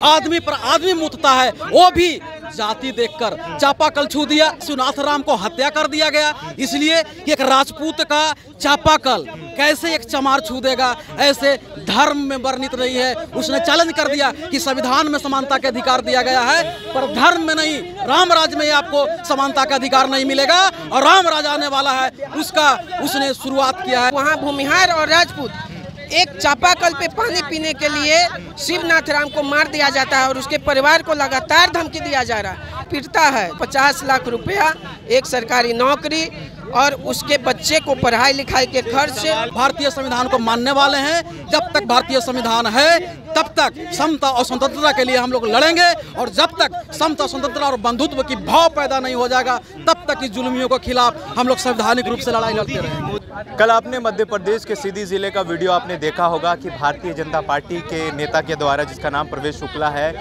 आदमी पर आदमी मुतता है, वो भी जाति देखकर चापाकल छू दिया। शिवनाथ राम को हत्या कर दिया गया, इसलिए कि एक राजपूत का चापाकल कैसे एक चमार छू देगा, ऐसे धर्म में वर्णित नहीं है। उसने चैलेंज कर दिया कि संविधान में समानता के अधिकार दिया गया है, पर धर्म में नहीं, राम राज्य में आपको समानता का अधिकार नहीं मिलेगा, और राम राज आने वाला है, उसका उसने शुरुआत किया है। वहाँ भूमिहार और राजपूत एक चापाकल पे पानी पीने के लिए शिवनाथ राम को मार दिया जाता है और उसके परिवार को लगातार धमकी दिया जा रहा है, पीटता है। 50 लाख रुपया, एक सरकारी नौकरी और उसके बच्चे को पढ़ाई लिखाई के खर्च। भारतीय संविधान को मानने वाले हैं, जब तक भारतीय संविधान है तब तक समता और स्वतंत्रता के लिए हम लोग लड़ेंगे, और जब तक समता, स्वतंत्रता और बंधुत्व की भाव पैदा नहीं हो जाएगा तब तक इस जुल्मियों के खिलाफ हम लोग संवैधानिक रूप से लड़ाई लड़ते रहेंगे। कल आपने मध्य प्रदेश के सीधी जिले का वीडियो आपने देखा होगा कि भारतीय जनता पार्टी के नेता के द्वारा, जिसका नाम प्रवेश शुक्ला है,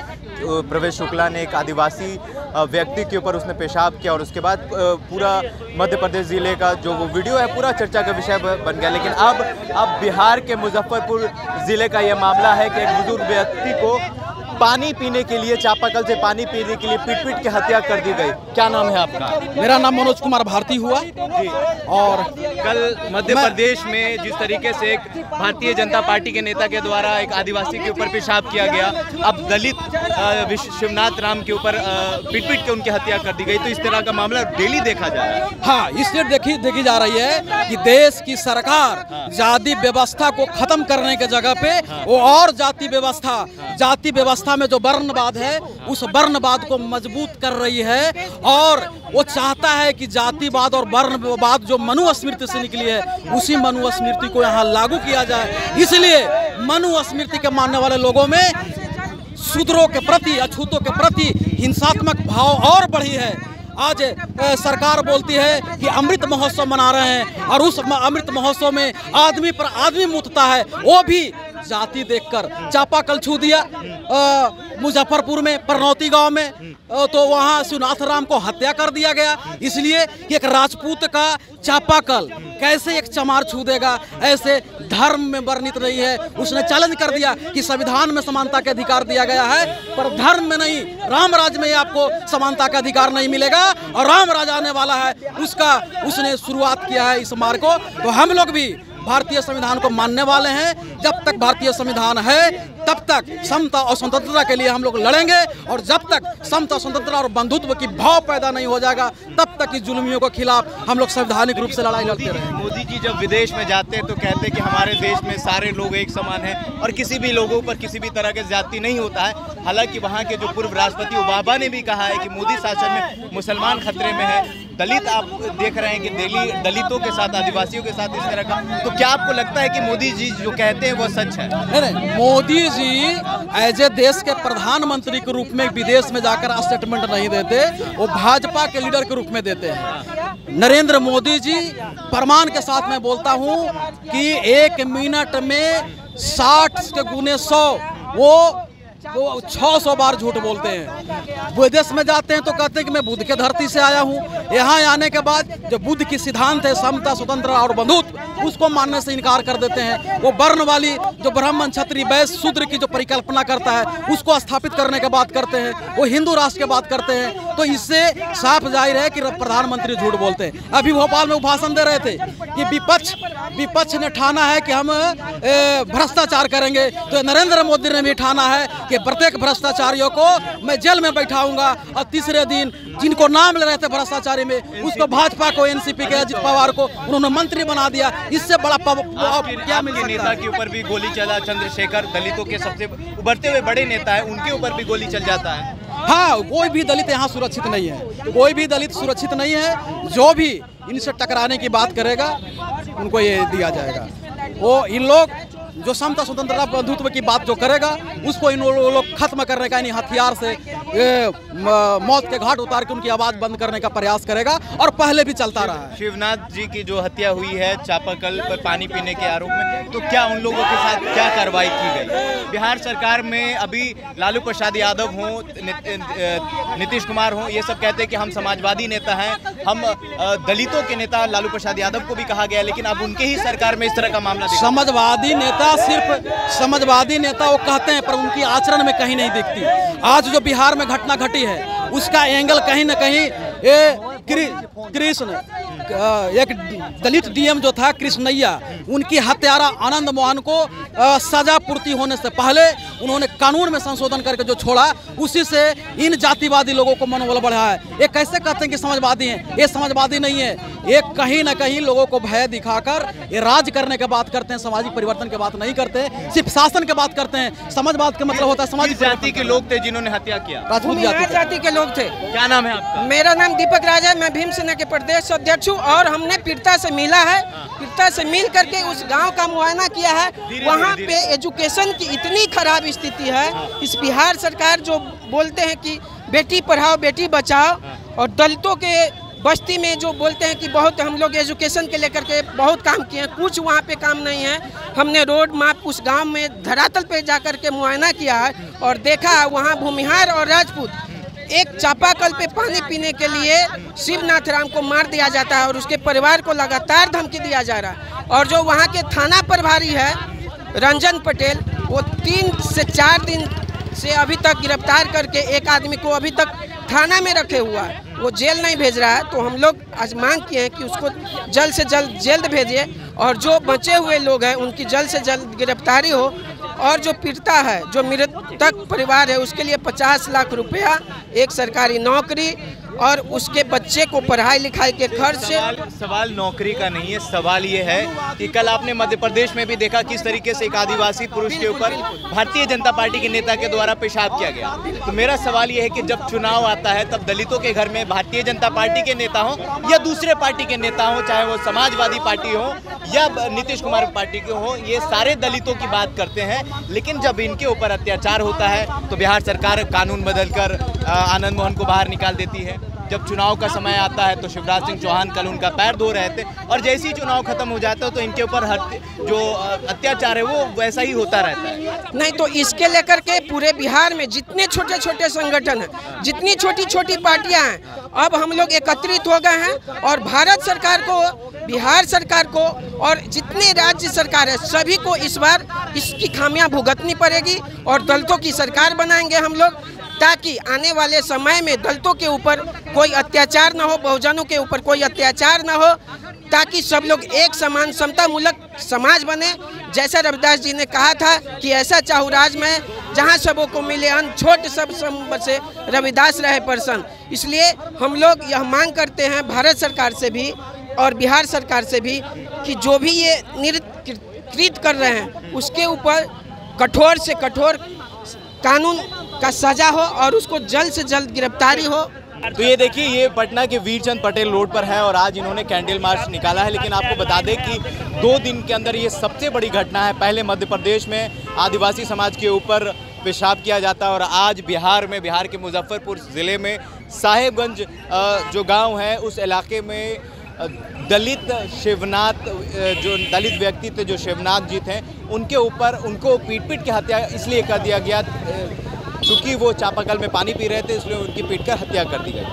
प्रवेश शुक्ला ने एक आदिवासी व्यक्ति के ऊपर उसने पेशाब किया, और उसके बाद पूरा मध्य प्रदेश जिले का जो वो वीडियो है पूरा चर्चा का विषय बन गया। लेकिन अब बिहार के मुजफ्फरपुर जिले का यह मामला है कि एक बुजुर्ग व्यक्ति को पानी पीने के लिए, चापाकल से पानी पीने के लिए पीट के हत्या कर दी गई। क्या नाम है आपका? मेरा नाम मनोज कुमार भारती हुआ। और कल मध्य प्रदेश में जिस तरीके से एक भारतीय जनता पार्टी के नेता के द्वारा एक आदिवासी के ऊपर पेशाब किया गया, अब दलित शिवनाथ राम के ऊपर पीट के उनकी हत्या कर दी गई, तो इस तरह का मामला डेली देखा जा रहा है। हाँ, इसलिए देखी जा रही है कि देश की सरकार जाति व्यवस्था को खत्म करने के जगह पे वो और जाति व्यवस्था में जो वर्णवाद है उस वर्णवाद को मजबूत कर रही है, और वो चाहता है कि जातिवाद और वर्णवाद जो मनुस्मृति से निकली है उसी मनुस्मृति को यहाँ लागू किया जाए। इसलिए मनुस्मृति के मानने वाले लोगों में शूद्रों के प्रति, अछूतों के प्रति हिंसात्मक भाव और बढ़ी है। आज सरकार बोलती है कि अमृत महोत्सव मना रहे हैं, और उस अमृत महोत्सव में आदमी पर आदमी मुतता है, वो भी जाति देखकर चापाकल छू दिया। मुजफ्फरपुर में परनौती गांव में तो वहां शिवनाथ राम को हत्या कर दिया गया, इसलिए कि एक राजपूत का चापाकल कैसे एक चमार छू देगा, ऐसे धर्म में वर्णित नहीं है। उसने चैलेंज कर दिया कि संविधान में समानता के अधिकार दिया गया है, पर धर्म में नहीं, राम राज्य में आपको समानता का अधिकार नहीं मिलेगा, और राम राज आने वाला है, उसका उसने शुरुआत किया है इस मार्ग को। तो हम लोग भी भारतीय संविधान को मानने वाले हैं, जब तक भारतीय संविधान है तब तक समता और स्वतंत्रता के लिए हम लोग लड़ेंगे, और जब तक समता, स्वतंत्रता और बंधुत्व की भाव पैदा नहीं हो जाएगा तब तक इस जुल्मियों के खिलाफ हम लोग संवैधानिक रूप से लड़ाई लड़ते रहेंगे। मोदी जी जब विदेश में जाते हैं तो कहते हैं कि हमारे देश में सारे लोग एक समान हैं और किसी भी लोगों पर किसी भी तरह के जाति नहीं होता है। हालांकि वहाँ के जो पूर्व राष्ट्रपति ओबामा ने भी कहा है कि मोदी शासन में मुसलमान खतरे में है, दलित आप देख रहे हैं कि दलितों के साथ, आदिवासियों के साथ इस तरह का। तो क्या आपको लगता है कि मोदी जी जो कहते हैं वो सच है? नहीं, मोदी जी एज ए देश के प्रधानमंत्री के रूप में विदेश में जाकर स्टेटमेंट नहीं देते, वो भाजपा के लीडर के रूप में देते हैं। नरेंद्र मोदी जी प्रमाण के साथ मैं बोलता हूं कि 1 मिनट में 60 के गुने 100 वो 600 बार झूठ बोलते हैं। विदेश में जाते हैं तो कहते हैं कि मैं बुद्ध के धरती से आया हूँ। यहाँ आने के बाद जो बुद्ध की सिद्धांत है समता, स्वतंत्र और बंधुत्व, उसको मानने से इनकार कर देते हैं। वो वर्ण वाली जो ब्राह्मण, क्षत्रिय, वैश्य, शूद्र की जो परिकल्पना करता है उसको स्थापित करने की बात करते हैं। वो हिंदू राष्ट्र की बात करते हैं। तो इससे साफ जाहिर है कि प्रधानमंत्री झूठ बोलते हैं। अभी भोपाल में वो भाषण दे रहे थे कि विपक्ष ने ठाना है कि हम भ्रष्टाचार करेंगे, तो नरेंद्र मोदी ने भी ठाना है कि प्रत्येक भ्रष्टाचारियों को मैं जेल में बैठाऊंगा, और तीसरे दिन जिनको नाम ले रहे थे भ्रष्टाचारी में उसको भाजपा को, एनसीपी के अजित पवार को उन्होंने मंत्री बना दिया। इससे बड़ा क्या मिल सकता है? नेता के ऊपर भी गोली चला, चंद्रशेखर दलितों के सबसे उभरते हुए बड़े नेता है, उनके ऊपर भी गोली चल जाता है। हाँ, कोई भी दलित यहाँ सुरक्षित नहीं है, कोई भी दलित सुरक्षित नहीं है। जो भी इनसे टकराने की बात करेगा उनको ये दिया जाएगा। वो इन लोग जो समता, स्वतंत्रता, बंधुत्व की बात जो करेगा उसको इन लोग खत्म करने का, यानी हथियार से मौत के घाट उतार के उनकी आवाज बंद करने का प्रयास करेगा, और पहले भी चलता रहा है। शिवनाथ जी की जो हत्या हुई है चापाकल पर पानी पीने के आरोप में, तो क्या उन लोगों के साथ क्या कार्रवाई की गई? बिहार सरकार में अभी लालू प्रसाद यादव हों, नीतीश कुमार हों, ये सब कहते हैं कि हम समाजवादी नेता हैं, हम दलितों के नेता लालू प्रसाद यादव को भी कहा गया, लेकिन अब उनके ही सरकार में इस तरह का मामला। समाजवादी नेता सिर्फ समाजवादी नेता वो कहते हैं, पर उनकी आचरण में कहीं नहीं दिखती। आज जो बिहार में घटना घटी है उसका एंगल कहीं न कहीं कृष्ण एक दलित डीएम जो था कृष्णैया, उनकी हत्यारा आनंद मोहन को सजा पूर्ति होने से पहले उन्होंने कानून में संशोधन करके जो छोड़ा, उसी से इन जातिवादी लोगों को मनोबल बढ़ा है। ये कैसे कहते हैं कि समाजवादी हैं? ये समाजवादी नहीं है, ये कहीं ना कहीं लोगों को भय दिखाकर ये राज करने की बात करते हैं, सामाजिक परिवर्तन की बात नहीं करते, सिर्फ शासन की बात करते हैं। समाजवाद का मतलब होता है सामाजिक जाति के लोग थे जिन्होंने हत्या किया, राजपूत जाति के लोग थे। क्या नाम है आपका? मेरा नाम दीपक राज है, मैं भीम सेना के प्रदेश अध्यक्ष हूँ और हमने पीड़िता से मिला है। पीड़िता से मिल करके उस गांव का मुआयना किया है। वहाँ पे एजुकेशन की इतनी खराब स्थिति है। इस बिहार सरकार जो बोलते हैं कि बेटी पढ़ाओ बेटी बचाओ, और दलितों के बस्ती में जो बोलते हैं कि बहुत हम लोग एजुकेशन के लेकर के बहुत काम किए हैं, कुछ वहाँ पे काम नहीं है। हमने रोड मैप उस गांव में धरातल पे जाकर के मुआयना किया है और देखा वहाँ भूमिहार और राजपूत एक चापाकल पे पानी पीने के लिए शिवनाथ राम को मार दिया जाता है और उसके परिवार को लगातार धमकी दिया जा रहा है। और जो वहाँ के थाना प्रभारी है रंजन पटेल, वो 3 से 4 दिन से अभी तक गिरफ्तार करके एक आदमी को अभी तक थाना में रखे हुआ है, वो जेल नहीं भेज रहा है। तो हम लोग आज मांग किए हैं कि उसको जल्द से जल्द भेजिए और जो बचे हुए लोग हैं उनकी जल्द से जल्द गिरफ्तारी हो। और जो पीड़िता है, जो मृतक परिवार है, उसके लिए 50 लाख रुपया, एक सरकारी नौकरी और उसके बच्चे को पढ़ाई लिखाई के खर्च से। सवाल नौकरी का नहीं है, सवाल ये है कि कल आपने मध्य प्रदेश में भी देखा किस तरीके से एक आदिवासी पुरुष के ऊपर भारतीय जनता पार्टी के नेता के द्वारा पेशाब किया गया। तो मेरा सवाल ये है कि जब चुनाव आता है तब दलितों के घर में भारतीय जनता पार्टी के नेता हो या दूसरे पार्टी के नेता हो, चाहे वो समाजवादी पार्टी हो या नीतीश कुमार पार्टी के हो, ये सारे दलितों की बात करते हैं। लेकिन जब इनके ऊपर अत्याचार होता है तो बिहार सरकार कानून बदलकर आनंद मोहन को बाहर निकाल देती है। जब चुनाव का समय आता है तो शिवराज सिंह चौहान कल उनका पैर धो रहे थे, और जैसे ही चुनाव खत्म हो जाता है तो इनके ऊपर जो अत्याचार है वो वैसा ही होता रहता है। नहीं तो इसके लेकर के पूरे बिहार में जितने छोटे छोटे संगठन हैं, जितनी छोटी छोटी पार्टियां हैं, अब हम लोग एकत्रित हो गए हैं और भारत सरकार को, बिहार सरकार को और जितने राज्य सरकार है सभी को इस बार इसकी खामियां भुगतनी पड़ेगी और दलितों की सरकार बनाएंगे हम लोग, ताकि आने वाले समय में दलितों के ऊपर कोई अत्याचार न हो, बहुजनों के ऊपर कोई अत्याचार न हो, ताकि सब लोग एक समान समता मूलक समाज बने। जैसा रविदास जी ने कहा था कि ऐसा चाहूँ राज में जहाँ सबों को मिले अन्न, छोट सब से रविदास रहे प्रसन्न। इसलिए हम लोग यह मांग करते हैं भारत सरकार से भी और बिहार सरकार से भी कि जो भी ये कृत कर रहे हैं उसके ऊपर कठोर से कठोर कानून का सजा हो और उसको जल्द से जल्द गिरफ्तारी हो। तो ये देखिए, ये पटना के वीरचंद पटेल रोड पर है और आज इन्होंने कैंडल मार्च निकाला है। लेकिन आपको बता दें कि 2 दिन के अंदर ये सबसे बड़ी घटना है। पहले मध्य प्रदेश में आदिवासी समाज के ऊपर पेशाब किया जाता है और आज बिहार में, बिहार के मुजफ्फरपुर ज़िले में साहेबगंज जो गांव है उस इलाके में दलित शिवनाथ, जो दलित व्यक्ति थे जो शिवनाथ जी थे, उनके ऊपर उनको पीट के हत्या इसलिए कर दिया गया क्योंकि वो चापाकल में पानी पी रहे थे, इसलिए उनकी पीट कर हत्या कर दी गई।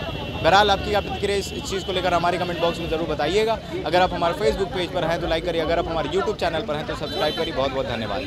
बहरहाल आपकी क्या प्रतिक्रिया इस चीज़ को लेकर हमारे कमेंट बॉक्स में ज़रूर बताइएगा। अगर आप हमारे फेसबुक पेज पर हैं तो लाइक करिए, अगर आप हमारे यूट्यूब चैनल पर हैं तो सब्सक्राइब करिए। बहुत बहुत धन्यवाद।